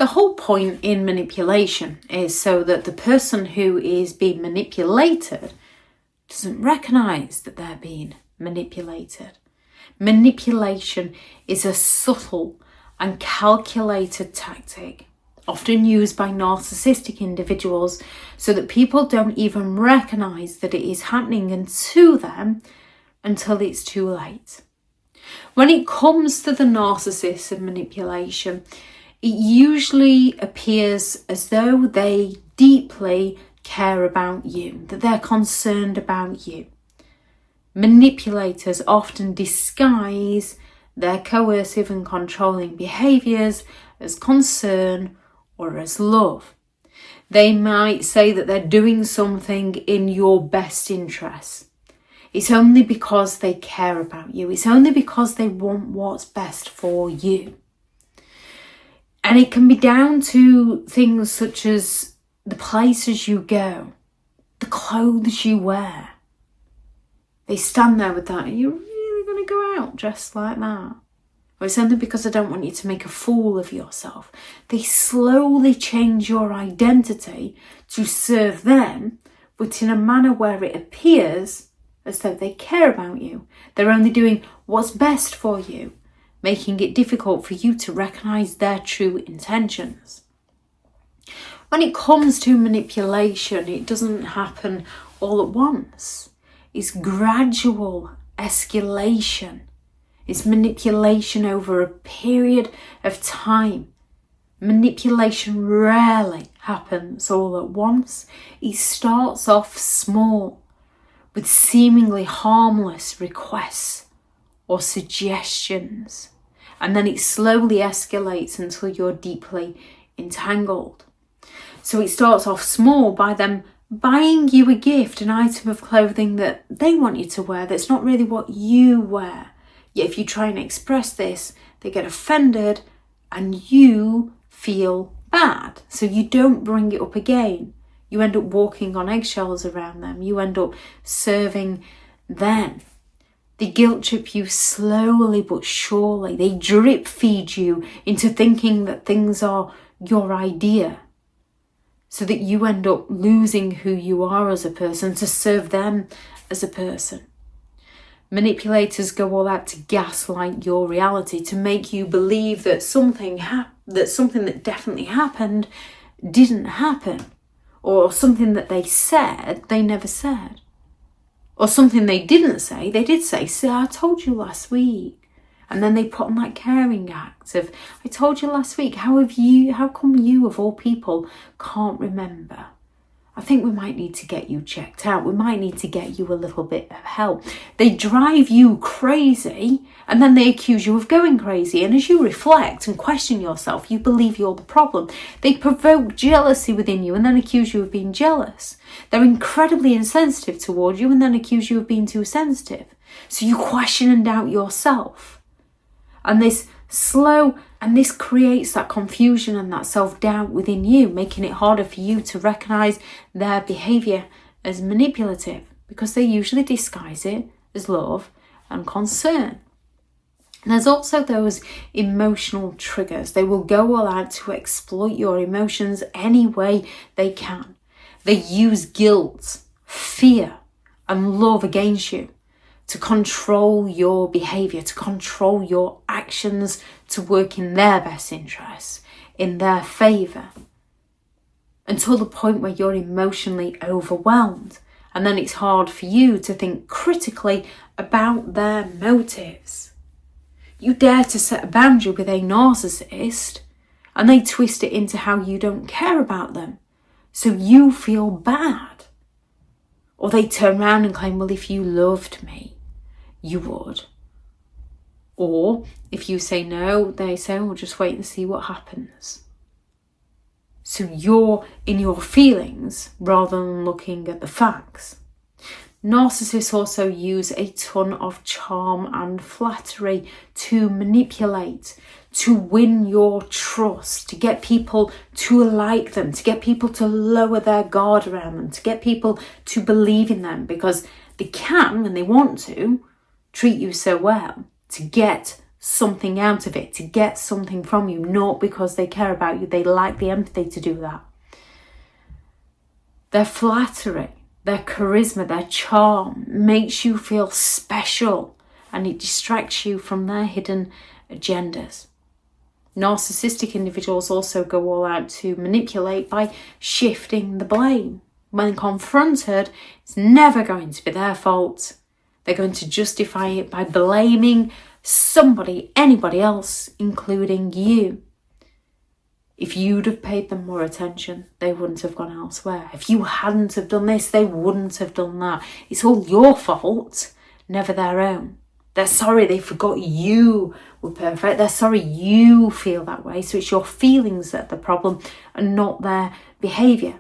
The whole point in manipulation is so that the person who is being manipulated doesn't recognise that they're being manipulated. Manipulation is a subtle and calculated tactic, often used by narcissistic individuals, so that people don't even recognise that it is happening to them until it's too late. When it comes to the narcissist and manipulation, it usually appears as though they deeply care about you, that they're concerned about you. Manipulators often disguise their coercive and controlling behaviours as concern or as love. They might say that they're doing something in your best interests. It's only because they care about you. It's only because they want what's best for you. And it can be down to things such as the places you go, the clothes you wear. They stand there with that, are you really going to go out dressed like that? Or it's only because I don't want you to make a fool of yourself. They slowly change your identity to serve them, but in a manner where it appears as though they care about you. They're only doing what's best for you, making it difficult for you to recognise their true intentions. When it comes to manipulation, it doesn't happen all at once. It's gradual escalation. It's manipulation over a period of time. Manipulation rarely happens all at once. It starts off small, with seemingly harmless requests or suggestions, and then it slowly escalates until you're deeply entangled. So it starts off small by them buying you a gift, an item of clothing that they want you to wear that's not really what you wear. Yet if you try and express this, they get offended and you feel bad. So you don't bring it up again. You end up walking on eggshells around them. You end up serving them. They guilt trip you slowly but surely. They drip feed you into thinking that things are your idea, so that you end up losing who you are as a person to serve them as a person. Manipulators go all out to gaslight your reality, to make you believe that something that definitely happened didn't happen, or something that they said they never said, or something they didn't say they did say. So I told you last week. And then they put on that caring act of, I told you last week, how come you of all people can't remember? I think we might need to get you checked out. We might need to get you a little bit of help. They drive you crazy and then they accuse you of going crazy. And as you reflect and question yourself, you believe you're the problem. They provoke jealousy within you and then accuse you of being jealous. They're incredibly insensitive toward you and then accuse you of being too sensitive. So you question and doubt yourself. And this creates that confusion and that self-doubt within you, making it harder for you to recognise their behaviour as manipulative, because they usually disguise it as love and concern. And there's also those emotional triggers. They will go all out to exploit your emotions any way they can. They use guilt, fear, and love against you to control your behaviour, to control your actions, to work in their best interests, in their favour, until the point where you're emotionally overwhelmed. And then it's hard for you to think critically about their motives. You dare to set a boundary with a narcissist and they twist it into how you don't care about them, so you feel bad. Or they turn around and claim, well, if you loved me, you would. Or if you say no, they say, we'll just wait and see what happens. So you're in your feelings rather than looking at the facts. Narcissists also use a ton of charm and flattery to manipulate, to win your trust, to get people to like them, to get people to lower their guard around them, to get people to believe in them, because they can, when they want to, treat you so well to get something out of it, to get something from you, not because they care about you. They lack the empathy to do that. Their flattery, their charisma, their charm makes you feel special, and it distracts you from their hidden agendas. Narcissistic individuals also go all out to manipulate by shifting the blame. When confronted, it's never going to be their fault. They're going to justify it by blaming somebody, anybody else, including you. If you'd have paid them more attention, they wouldn't have gone elsewhere. If you hadn't have done this, they wouldn't have done that. It's all your fault, never their own. They're sorry they forgot you were perfect. They're sorry you feel that way. So it's your feelings that are the problem and not their behaviour,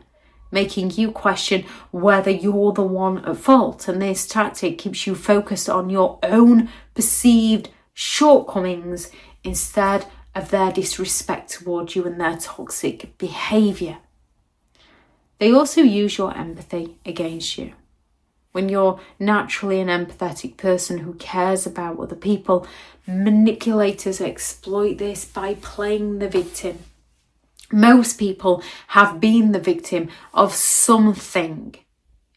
making you question whether you're the one at fault. And this tactic keeps you focused on your own perceived shortcomings instead of their disrespect towards you and their toxic behaviour. They also use your empathy against you. When you're naturally an empathetic person who cares about other people, manipulators exploit this by playing the victim. Most people have been the victim of something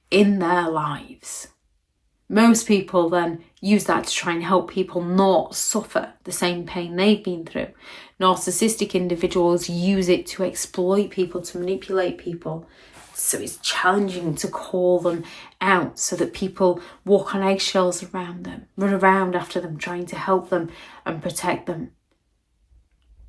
in their lives. Most people then use that to try and help people not suffer the same pain they've been through. Narcissistic individuals use it to exploit people, to manipulate people. So it's challenging to call them out so that people walk on eggshells around them, run around after them, trying to help them and protect them.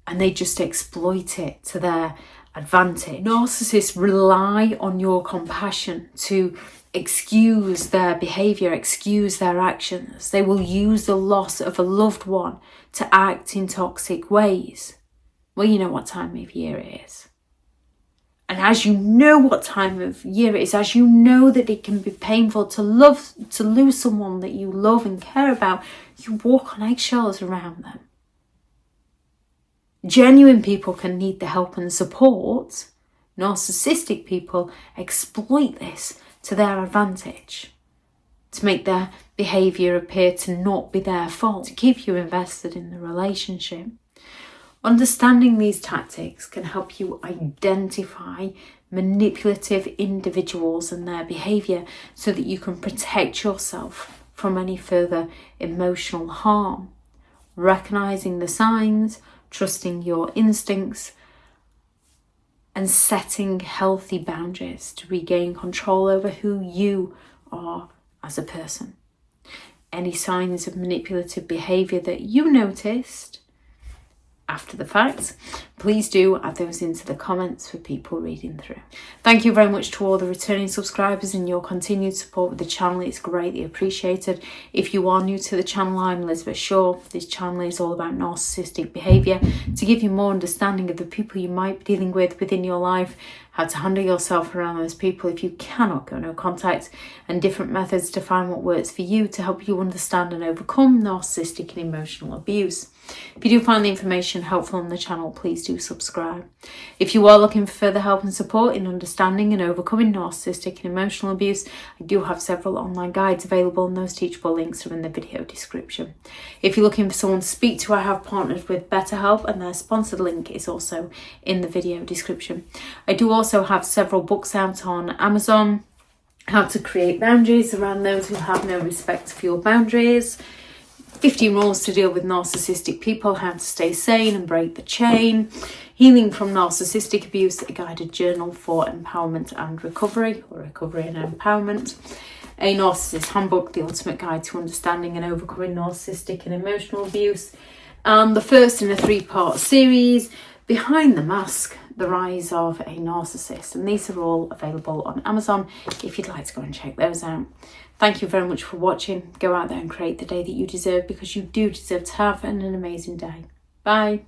And they just exploit it to their advantage. Narcissists rely on your compassion to excuse their behaviour, excuse their actions. They will use the loss of a loved one to act in toxic ways. Well, you know what time of year it is. And as you know what time of year it is, as you know that it can be painful to lose someone that you love and care about, you walk on eggshells around them. Genuine people can need the help and support. Narcissistic people exploit this to their advantage, to make their behaviour appear to not be their fault, to keep you invested in the relationship. Understanding these tactics can help you identify manipulative individuals and their behaviour so that you can protect yourself from any further emotional harm. Recognising the signs, trusting your instincts, and setting healthy boundaries to regain control over who you are as a person. Any signs of manipulative behaviour that you noticed after the fact, please do add those into the comments for people reading through. Thank you very much to all the returning subscribers and your continued support with the channel. It's greatly appreciated. If you are new to the channel, I'm Elizabeth Shaw. This channel is all about narcissistic behaviour to give you more understanding of the people you might be dealing with within your life, how to handle yourself around those people if you cannot go no contact, and different methods to find what works for you to help you understand and overcome narcissistic and emotional abuse. If you do find the information helpful on the channel, please do subscribe. If you are looking for further help and support in understanding and overcoming narcissistic and emotional abuse, I do have several online guides available, and those teachable links are in the video description. If you're looking for someone to speak to, I have partnered with BetterHelp, and their sponsored link is also in the video description. I do also have several books out on Amazon: How to Create Boundaries Around Those Who Have No Respect for Your Boundaries, 15 Rules to Deal with Narcissistic People, How to Stay Sane and Break the Chain, Healing from Narcissistic Abuse, a guided journal for empowerment and recovery, or recovery and empowerment, a Narcissist Handbook, the ultimate guide to understanding and overcoming narcissistic and emotional abuse, and the first in a 3-part series, Behind the Mask, The Rise of a Narcissist. And these are all available on Amazon if you'd like to go and check those out. Thank you very much for watching. Go out there and create the day that you deserve, because you do deserve to have an amazing day. Bye.